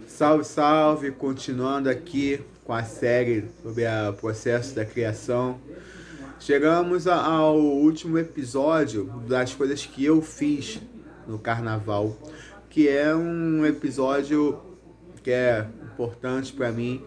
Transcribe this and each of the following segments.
Salve, salve! Continuando aqui com a série sobre o processo da criação. Chegamos ao último episódio das coisas que eu fiz no carnaval, que é um episódio que é importante para mim,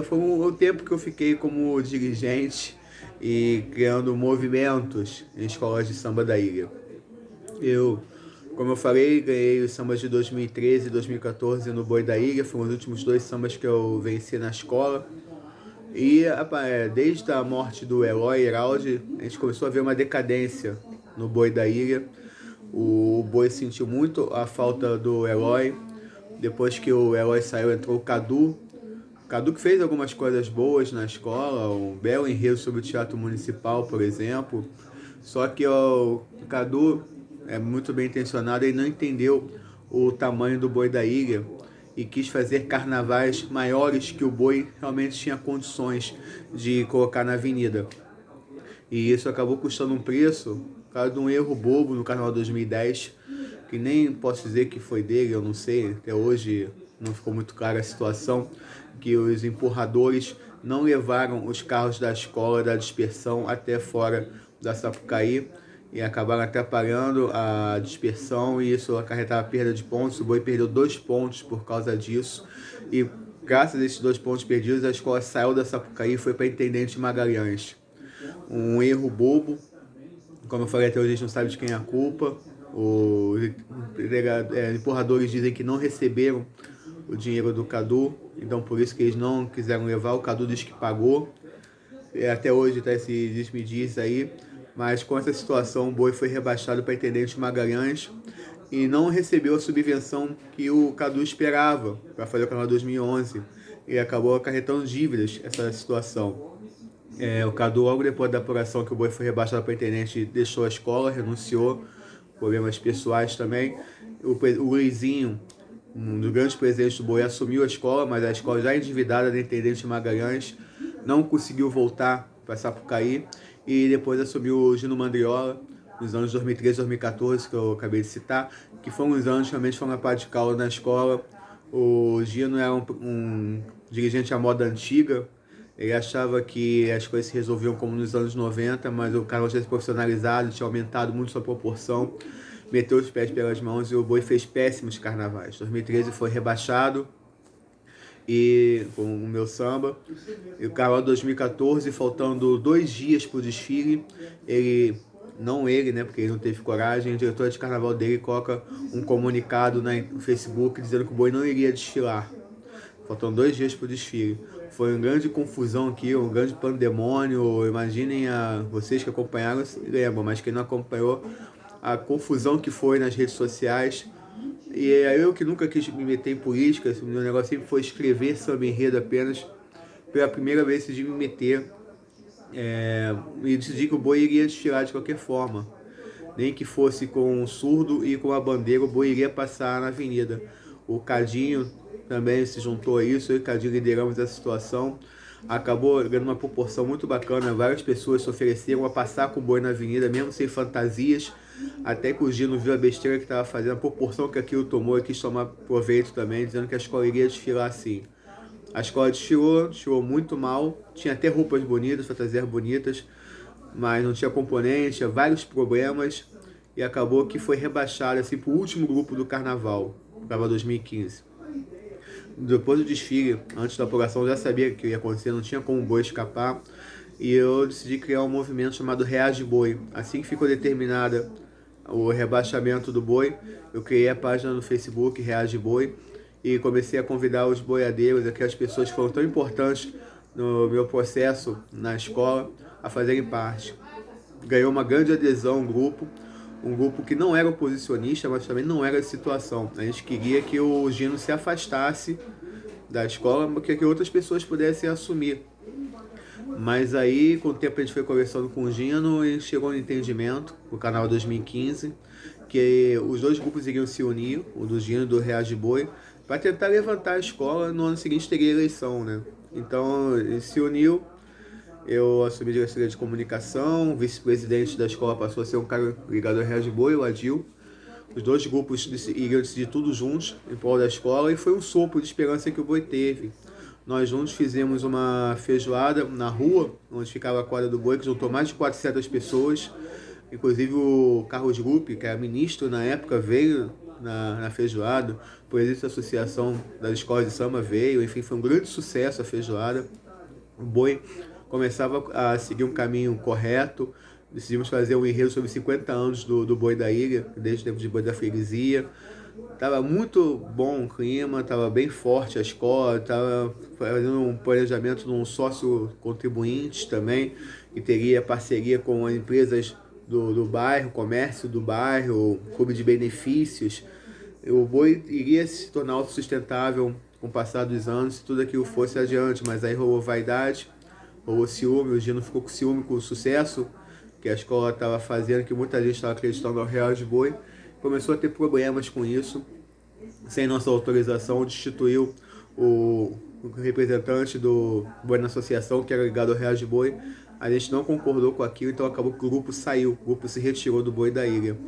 foi o tempo que eu fiquei como dirigente e criando movimentos em escolas de samba da ilha. Como eu falei, ganhei os sambas de 2013 e 2014 no Boi da Ilha. Foram os últimos dois sambas que eu venci na escola. E desde a morte do Eloy Heraldi, a gente começou a ver uma decadência no Boi da Ilha. O Boi sentiu muito a falta do Eloy. Depois que o Eloy saiu, entrou o Cadu. O Cadu que fez algumas coisas boas na escola, um belo enredo sobre o teatro municipal, por exemplo. Só que o Cadu é muito bem intencionado, ele não entendeu o tamanho do Boi da Ilha e quis fazer carnavais maiores que o Boi realmente tinha condições de colocar na avenida. E isso acabou custando um preço, por causa de um erro bobo no Carnaval 2010, que nem posso dizer que foi dele, eu não sei, até hoje não ficou muito clara a situação, que os empurradores não levaram os carros da escola da dispersão até fora da Sapucaí e acabaram atrapalhando a dispersão, e isso acarretava perda de pontos. O Boi perdeu 2 pontos por causa disso, e graças a esses 2 pontos perdidos, a escola saiu da Sapucaí e foi para Intendente Magalhães. Um erro bobo, como eu falei, até hoje a gente não sabe de quem é a culpa. Os empurradores dizem que não receberam o dinheiro do Cadu, então por isso que eles não quiseram levar. O Cadu diz que pagou, até hoje está esse diz-me-diz aí, mas com essa situação o Boi foi rebaixado para Intendente Magalhães e não recebeu a subvenção que o Cadu esperava para fazer o Carnaval 2011, e acabou acarretando dívidas essa situação. O Cadu, logo depois da apuração que o Boi foi rebaixado para Intendente, deixou a escola, renunciou, problemas pessoais também. O Luizinho, um dos grandes presidentes do Boi, assumiu a escola, mas a escola já endividada da Intendente Magalhães não conseguiu voltar para Sapucaí, e depois assumiu o Gino Mandriola nos anos 2013 e 2014, que eu acabei de citar, que foram os anos que realmente foram a pá de cal na escola. O Gino era um dirigente à moda antiga. Ele achava que as coisas se resolviam como nos anos 90, mas o carnaval tinha se profissionalizado, tinha aumentado muito sua proporção, meteu os pés pelas mãos e o Boi fez péssimos carnavais. 2013 foi rebaixado e com o meu samba. E o carnaval de 2014, faltando 2 dias para o desfile, porque ele não teve coragem, o diretor de carnaval dele coloca um comunicado no Facebook dizendo que o Boi não iria desfilar. Faltam 2 dias para o desfile. Foi uma grande confusão aqui, um grande pandemônio. Imaginem vocês que acompanharam, se lembram, mas quem não acompanhou, a confusão que foi nas redes sociais. E eu que nunca quis me meter em política, o meu negócio sempre foi escrever samba enredo apenas. Pela primeira vez decidi me meter e decidi que o Boi iria desfilar de qualquer forma. Nem que fosse com um surdo e com a bandeira, o Boi iria passar na avenida. O Cadinho também se juntou a isso, eu e o Cadinho lideramos essa situação. Acabou ganhando uma proporção muito bacana, várias pessoas se ofereceram a passar com o Boi na avenida, mesmo sem fantasias, até que o Gino viu a besteira que estava fazendo, a proporção que aquilo tomou, e quis tomar proveito também, dizendo que a escola iria desfilar assim. A escola desfilou muito mal, tinha até roupas bonitas, fantasias bonitas, mas não tinha componente, tinha vários problemas, e acabou que foi rebaixado assim, para o último grupo do Carnaval 2015. Depois do desfile, antes da apuração, eu já sabia que ia acontecer, não tinha como o Boi escapar, e eu decidi criar um movimento chamado Reage Boi. Assim que ficou determinada o rebaixamento do Boi, eu criei a página no Facebook Reage Boi e comecei a convidar os boiadeiros, aquelas pessoas que foram tão importantes no meu processo na escola, a fazerem parte. Ganhou uma grande adesão um grupo que não era oposicionista, mas também não era de situação. A gente queria que o Gino se afastasse da escola, porque que outras pessoas pudessem assumir. Mas aí, com o tempo, a gente foi conversando com o Gino e chegou no entendimento, no canal 2015, que os dois grupos iriam se unir, o do Gino e do Reage Boi, para tentar levantar a escola. No ano seguinte teria eleição, né? Então, ele se uniu. Eu assumi a diretoria de comunicação, o vice-presidente da escola passou a ser um cara ligado ao Reage Boi, o Adil. Os dois grupos iriam decidir tudo juntos em prol da escola e foi um sopro de esperança que o boi teve. Nós juntos fizemos uma feijoada na rua, onde ficava a quadra do boi, que juntou mais de 400 pessoas. Inclusive o Carlos Grupp, que era ministro na época, veio na feijoada. O presidente da Associação das Escolas de Samba veio. Enfim, foi um grande sucesso a feijoada. O boi começava a seguir um caminho correto. Decidimos fazer um enredo sobre 50 anos do Boi da Ilha, desde o tempo de Boi da Freguesia. Tava muito bom o clima, tava bem forte a escola, tava fazendo um planejamento de um sócio contribuinte também, que teria parceria com as empresas do bairro, comércio do bairro, clube de benefícios. O boi iria se tornar autossustentável com o passar dos anos, se tudo aquilo fosse adiante, mas aí rolou vaidade, rolou ciúme, o Gino ficou com ciúme com o sucesso que a escola estava fazendo, que muita gente estava acreditando ao Real de Boi, começou a ter problemas com isso. Sem nossa autorização, destituiu o representante do Boi na associação, que era ligado ao Real de Boi. A gente não concordou com aquilo, então acabou que o grupo saiu, o grupo se retirou do Boi da Ilha.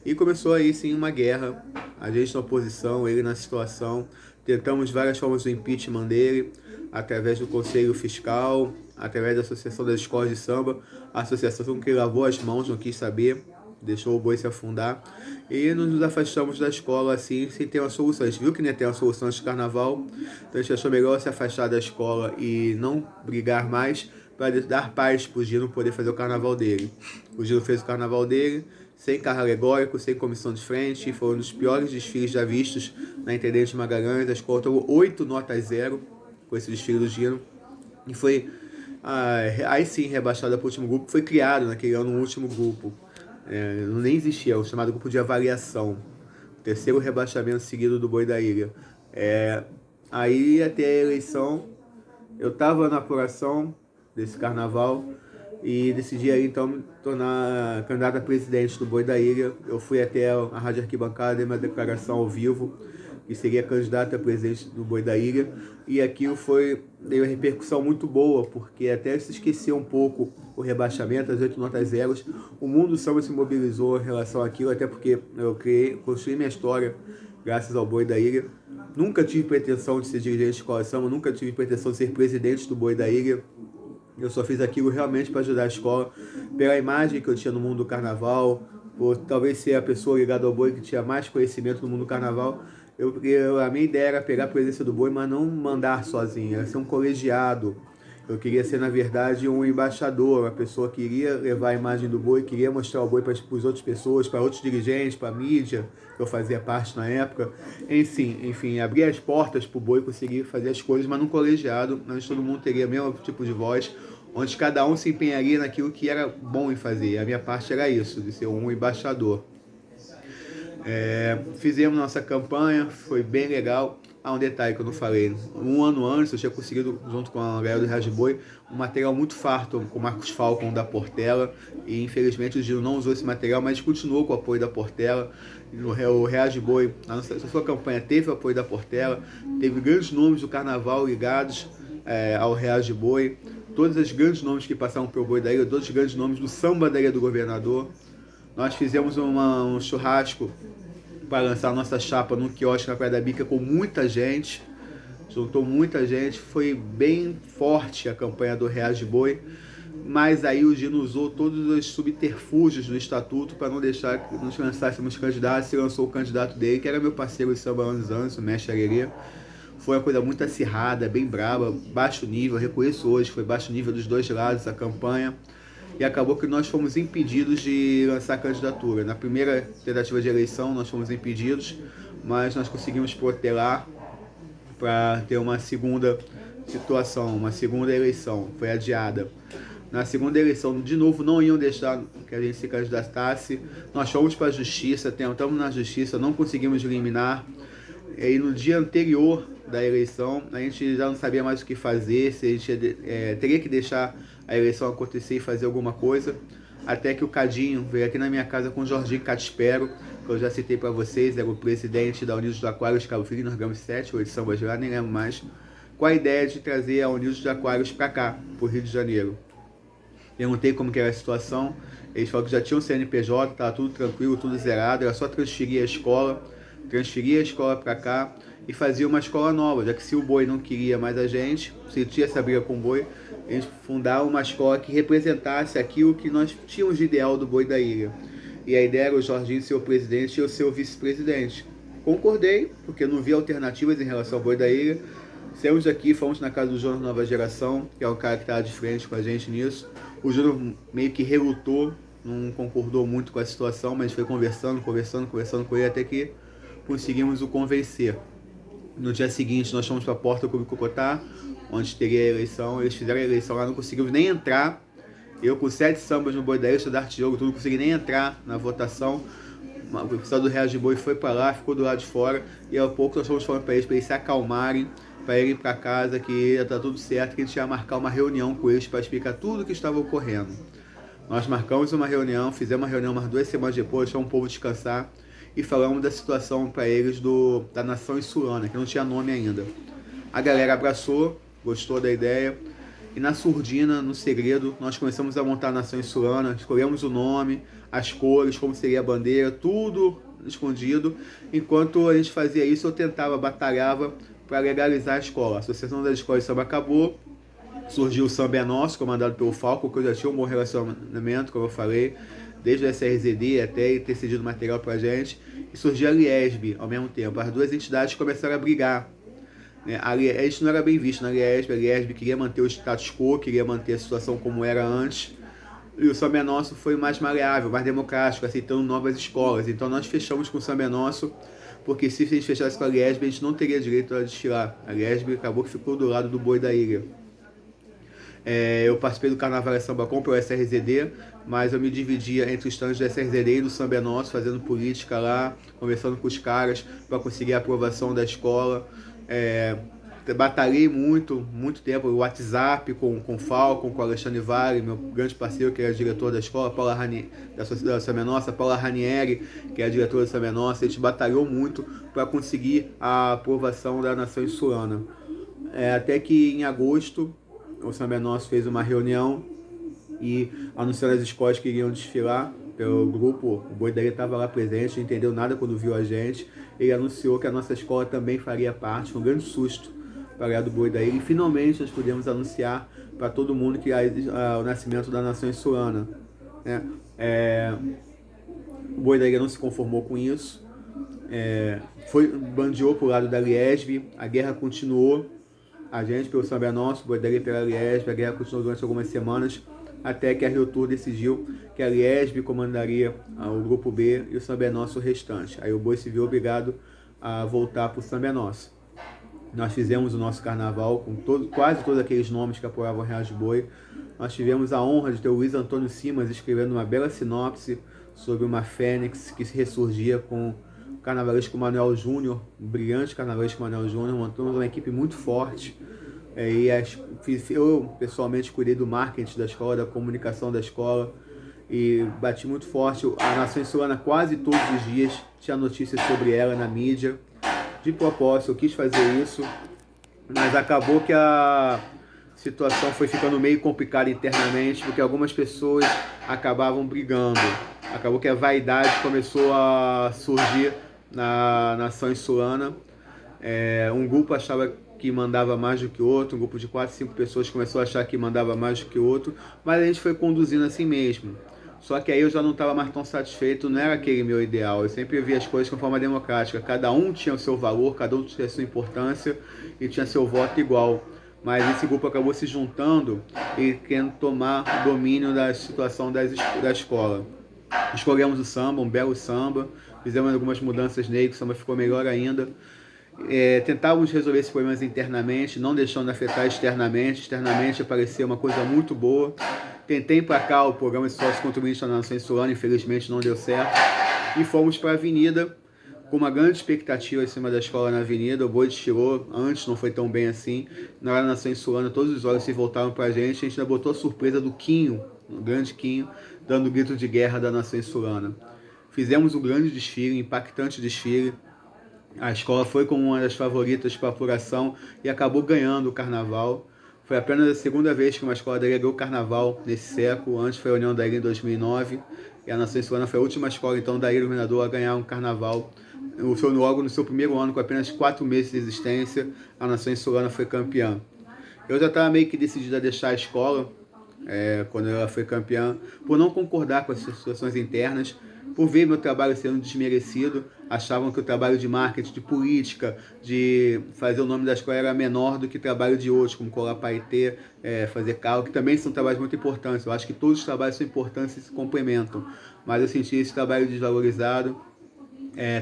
E começou aí sim uma guerra, a gente na oposição, ele na situação. Tentamos várias formas do impeachment dele, através do Conselho Fiscal, através da Associação das Escolas de Samba, a associação que lavou as mãos, não quis saber, deixou o boi se afundar, e nos afastamos da escola assim, sem ter uma solução. A gente viu que não ia ter uma solução de carnaval, então a gente achou melhor se afastar da escola e não brigar mais, para dar paz para o Gino poder fazer o carnaval dele. O Gino fez o carnaval dele, sem carro alegórico, sem comissão de frente, foi um dos piores desfiles já vistos na Intendente Magalhães. A escola tomou 8 notas 0 com esse desfile do Gino, e foi aí sim rebaixada para o último grupo. Foi criado naquele ano um último grupo, nem existia, o chamado grupo de avaliação, o terceiro rebaixamento seguido do Boi da Ilha. Aí até a eleição, eu estava na apuração desse carnaval e decidi aí então me tornar candidato a presidente do Boi da Ilha. Eu fui até a Rádio Arquibancada, dei uma declaração ao vivo que seria candidato a presidente do Boi da Ilha, e aquilo deu uma repercussão muito boa, porque até se esqueceu um pouco o rebaixamento, as 8 notas zeros. O mundo do samba se mobilizou em relação àquilo, até porque eu construí minha história graças ao Boi da Ilha. Nunca tive pretensão de ser dirigente de escola de samba, nunca tive pretensão de ser presidente do Boi da Ilha. Eu só fiz aquilo realmente para ajudar a escola, pela imagem que eu tinha no mundo do carnaval, por talvez ser a pessoa ligada ao boi que tinha mais conhecimento no mundo do carnaval. A minha ideia era pegar a presença do boi, mas não mandar sozinho, era ser um colegiado. Eu queria ser, na verdade, um embaixador, uma pessoa que iria levar a imagem do boi, queria mostrar o boi para as outras pessoas, para outros dirigentes, para a mídia, que eu fazia parte na época. Enfim, abrir as portas para o boi conseguir fazer as coisas, mas num colegiado, onde todo mundo teria o mesmo tipo de voz, onde cada um se empenharia naquilo que era bom em fazer. A minha parte era isso, de ser um embaixador. Fizemos nossa campanha, foi bem legal. Um detalhe que eu não falei, um ano antes eu tinha conseguido, junto com a galera do Real de Boi, um material muito farto com o Marcos Falcon da Portela, e infelizmente o Gino não usou esse material, mas continuou com o apoio da Portela. O Real de Boi, a sua campanha teve o apoio da Portela, teve grandes nomes do carnaval ligados ao Real de Boi, todos os grandes nomes que passaram pelo Boi da Ilha, todos os grandes nomes do samba da Ilha do Governador. Nós fizemos um churrasco para lançar nossa chapa num quiosque na Praia da Bica com muita gente, juntou muita gente, foi bem forte a campanha do Real de Boi, mas aí o Gino usou todos os subterfúgios do estatuto para não deixar que nos lançássemos candidatos. Se lançou o candidato dele, que era meu parceiro de samba há anos, o Mestre Arerê. Foi uma coisa muito acirrada, bem braba, baixo nível, reconheço hoje, foi baixo nível dos dois lados a campanha. E acabou que nós fomos impedidos de lançar a candidatura. Na primeira tentativa de eleição nós fomos impedidos, mas nós conseguimos protelar para ter uma segunda situação, uma segunda eleição, foi adiada. Na segunda eleição, de novo, não iam deixar que a gente se candidatasse. Nós fomos para a justiça, tentamos na justiça, não conseguimos eliminar. E no dia anterior da eleição, a gente já não sabia mais o que fazer, se a gente teria que deixar a eleição acontecer e fazer alguma coisa, até que o Cadinho veio aqui na minha casa com o Jorginho Catispero, que eu já citei para vocês, era o presidente da Unidos dos Aquários Cabo Frio, nós ganhamos 7 ou 8 sambas lá, nem lembro mais, com a ideia de trazer a Unidos dos Aquários para cá, para o Rio de Janeiro. Perguntei como que era a situação. Eles falaram que já tinham CNPJ, estava tudo tranquilo, tudo zerado, era só transferir a escola para cá e fazia uma escola nova, já que se o boi não queria mais a gente, se tinha essa briga com o boi, eles fundaram uma escola que representasse aquilo que nós tínhamos de ideal do boi da ilha. E a ideia era o Jorginho ser o presidente e eu ser o vice-presidente. Concordei, porque não vi alternativas em relação ao boi da ilha. Saímos daqui, fomos na casa do Júnior Nova Geração, que é o cara que estava de frente com a gente nisso. O Júnior meio que relutou, não concordou muito com a situação, mas foi conversando com ele até que conseguimos o convencer. No dia seguinte nós fomos para a porta do Clube Cocotá, onde teria a eleição. Eles fizeram a eleição lá, não conseguimos nem entrar. Eu com 7 sambas no boi da ilha, estudar arte jogo, tudo, não consegui nem entrar na votação. O pessoal do Real de Boi foi para lá, ficou do lado de fora, e ao pouco nós fomos falando para eles se acalmarem, para irem para casa, que ia estar tudo certo, que a gente ia marcar uma reunião com eles para explicar tudo o que estava ocorrendo. Nós marcamos uma reunião, fizemos uma reunião umas 2 semanas depois, deixamos o povo descansar e falamos da situação para eles da nação insulana, que não tinha nome ainda. A galera abraçou, gostou da ideia e na surdina, no segredo, nós começamos a montar a nação insulana, escolhemos o nome, as cores, como seria a bandeira, tudo escondido. Enquanto a gente fazia isso, eu tentava, batalhava para legalizar a escola. A Associação das Escolas de Samba acabou, surgiu o Samba é Nosso, comandado pelo Falco, que eu já tinha um bom relacionamento, como eu falei, desde o SRZD até ter cedido material pra gente, e surgiu a Liesb ao mesmo tempo. As duas entidades começaram a brigar. A gente não era bem visto na Liesb, a Liesb queria manter o status quo, queria manter a situação como era antes, e o Samba é Nosso foi mais maleável, mais democrático, aceitando novas escolas. Então nós fechamos com o Samba é Nosso, porque se a gente fechasse com a Liesb, a gente não teria direito a desfilar. A Liesb acabou que ficou do lado do boi da ilha. Eu participei do Carnaval Samba Com pelo SRZD, mas eu me dividia entre os stands do SRZD e do Samba é Nosso, fazendo política lá, conversando com os caras para conseguir a aprovação da escola. Batalhei muito tempo, o WhatsApp com o Falcon, com o Alexandre Vale, meu grande parceiro, que era diretor da escola, da Samba é Nossa, Paula Ranieri, que é a diretora da Samba é Nossa. A gente batalhou muito para conseguir a aprovação da nação insulana. Até que em agosto, o Samba é Nosso fez uma reunião e anunciando as escolas que iriam desfilar pelo grupo. O boi dele estava lá presente, não entendeu nada quando viu a gente. Ele anunciou que a nossa escola também faria parte, foi um grande susto para do boi daí. E finalmente nós pudemos anunciar para todo mundo que o nascimento da nação insulana. O boi daí não se conformou com isso, bandeou para o lado da Liesb, a guerra continuou. A gente pelo Samba é Nosso, o boi daí pela Liesb, a guerra continuou durante algumas semanas, até que a Rio Tour decidiu que a Liesb comandaria o grupo B e o Samba é Nosso o restante. Aí o boi se viu obrigado a voltar para o Samba é Nosso. Nós fizemos o nosso carnaval com quase todos aqueles nomes que apoiavam o Real de Boi. Nós tivemos a honra de ter o Luiz Antônio Simas escrevendo uma bela sinopse sobre uma fênix que se ressurgia com o carnavalesco Manuel Júnior, um brilhante carnavalesco Manuel Júnior. Montamos uma equipe muito forte. Eu pessoalmente cuidei do marketing da escola, da comunicação da escola, e bati muito forte. A nação insulana quase todos os dias tinha notícias sobre ela na mídia. De propósito, eu quis fazer isso, mas acabou que a situação foi ficando meio complicada internamente, porque algumas pessoas acabavam brigando. Acabou que a vaidade começou a surgir na nação insulana. Um grupo achava que mandava mais do que o outro, um grupo de 4, 5 pessoas começou a achar que mandava mais do que o outro, mas a gente foi conduzindo assim mesmo. Só que aí eu já não estava mais tão satisfeito, não era aquele meu ideal. Eu sempre via as coisas de forma democrática. Cada um tinha o seu valor, cada um tinha a sua importância e tinha seu voto igual. Mas esse grupo acabou se juntando e querendo tomar o domínio da situação da escola. Escolhemos o samba, um belo samba, fizemos algumas mudanças nele, que o samba ficou melhor ainda. Tentávamos resolver esses problemas internamente, não deixando afetar externamente. Externamente apareceu uma coisa muito boa. Tentei emplacar o programa de sócio contribuinte na nação insulana, infelizmente não deu certo. E fomos para a avenida, com uma grande expectativa em cima da escola na avenida. O boi desfilou, antes não foi tão bem assim. Na hora da nação insulana, todos os olhos se voltaram para a gente ainda botou a surpresa do Quinho, o grande Quinho, dando o grito de guerra da nação insulana. Fizemos um grande desfile, impactante desfile. A escola foi como uma das favoritas para a apuração e acabou ganhando o carnaval. Foi apenas a segunda vez que uma escola da ilha ganhou o carnaval nesse século. Antes foi a União da Ilha em 2009. E a Nação Insulana foi a última escola então da Ilha do Governador a ganhar um carnaval. Logo no seu primeiro ano, com apenas 4 meses de existência, a Nação Insulana foi campeã. Eu já estava meio que decidido a deixar a escola, quando ela foi campeã, por não concordar com as situações internas, por ver meu trabalho sendo desmerecido. Achavam que o trabalho de marketing, de política, de fazer o nome da escola era menor do que o trabalho de outros, como colar paetê, fazer carro, que também são trabalhos muito importantes. Eu acho que todos os trabalhos são importantes e se complementam, mas eu senti esse trabalho desvalorizado.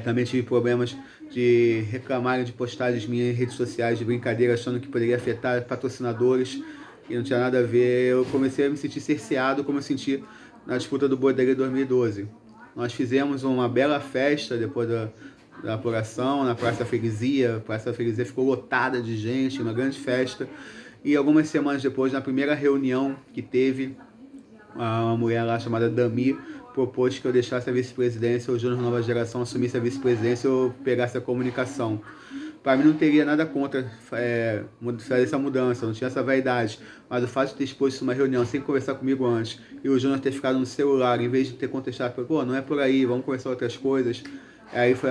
Também tive problemas de reclamarem de postagens minhas em redes sociais de brincadeira, achando que poderia afetar patrocinadores, e não tinha nada a ver. Eu comecei a me sentir cerceado, como eu senti na disputa do Boi da Ilha 2012. Nós fizemos uma bela festa depois da apuração na Praça da Freguesia. A Praça da Freguesia ficou lotada de gente, uma grande festa. E algumas semanas depois, na primeira reunião que teve, uma mulher lá chamada Dami propôs que eu deixasse a vice-presidência, o Júnior Nova Geração assumisse a vice-presidência e eu pegasse a comunicação. Para mim não teria nada contra fazer essa mudança, não tinha essa vaidade, mas o fato de ter exposto uma reunião sem conversar comigo antes e o Júnior ter ficado no celular, em vez de ter contestado, pô, não é por aí, vamos conversar outras coisas, aí foi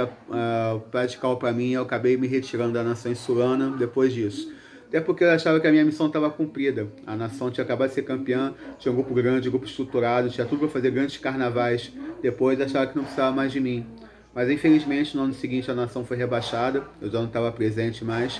radical para mim. Eu acabei me retirando da Nação Insulana depois disso. Até porque eu achava que a minha missão estava cumprida. A nação tinha acabado de ser campeã, tinha um grupo grande, um grupo estruturado, tinha tudo para fazer grandes carnavais. Depois achava que não precisava mais de mim. Mas infelizmente no ano seguinte a nação foi rebaixada, eu já não estava presente mais,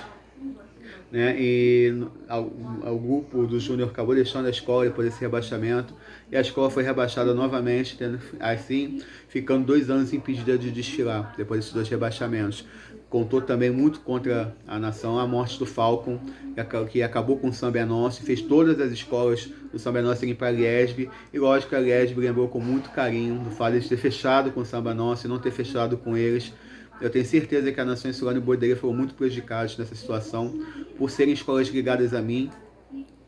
né? E o grupo do Júnior acabou deixando a escola depois desse rebaixamento, e a escola foi rebaixada novamente, assim, ficando 2 anos impedida de desfilar, depois desses 2 rebaixamentos. Contou também muito contra a nação a morte do Falcon, que acabou com o Samba é Nosso, e fez todas as escolas do Samba é Nosso irem para a Liesb, e lógico que a Liesb lembrou com muito carinho do fato de ter fechado com o Samba é Nosso e não ter fechado com eles. Eu tenho certeza que a Nação Insulana e o Boi da Ilha foram muito prejudicados nessa situação, por serem escolas ligadas a mim,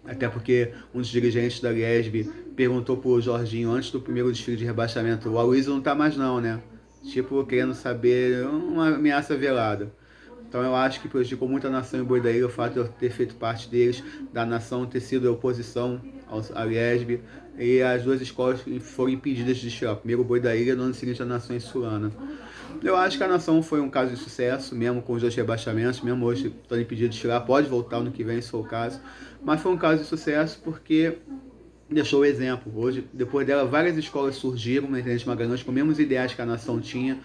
até porque um dos dirigentes da Liesb perguntou pro Jorginho antes do primeiro desfile de rebaixamento: o Aloysio não tá mais não, né? Tipo, querendo saber, uma ameaça velada. Então eu acho que prejudicou muito a Nação e o Boi da Ilha o fato de eu ter feito parte deles, da nação ter sido a oposição à Liesb, e as 2 escolas foram impedidas de desfilar. Primeiro o Boi da Ilha, no ano seguinte a Nação Insulana. Eu acho que a nação foi um caso de sucesso, mesmo com os 2 rebaixamentos, mesmo hoje estando impedido de desfilar, pode voltar no que vem se for o caso, mas foi um caso de sucesso porque deixou o exemplo. Hoje, depois dela, várias escolas surgiram na Internet Magalhães com os mesmos ideais que a nação tinha,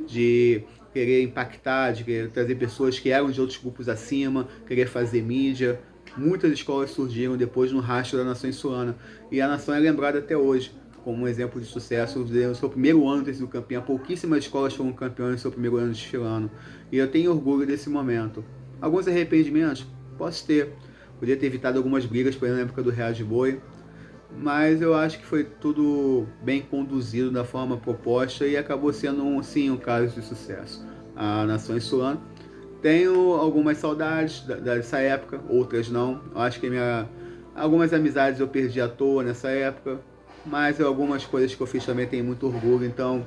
de querer impactar, de querer trazer pessoas que eram de outros grupos acima, querer fazer mídia. Muitas escolas surgiram depois no rastro da Nação Insulana, e a nação é lembrada até hoje como um exemplo de sucesso. No seu primeiro ano ter sido campeã, pouquíssimas escolas foram campeãs no seu primeiro ano desfilando, e eu tenho orgulho desse momento. Alguns arrependimentos? Posso ter. Podia ter evitado algumas brigas, por exemplo, na época do Real de Boi, mas eu acho que foi tudo bem conduzido da forma proposta e acabou sendo, sim, um caso de sucesso. A Nação Insulana, tenho algumas saudades dessa época, outras não. Eu acho que algumas amizades eu perdi à toa nessa época, mas algumas coisas que eu fiz também tenho muito orgulho, então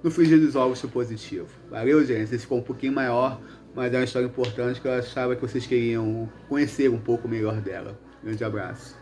no frigir dos ovos sou positivo. Valeu, gente? Esse ficou um pouquinho maior, mas é uma história importante que eu achava que vocês queriam conhecer um pouco melhor dela. Grande abraço.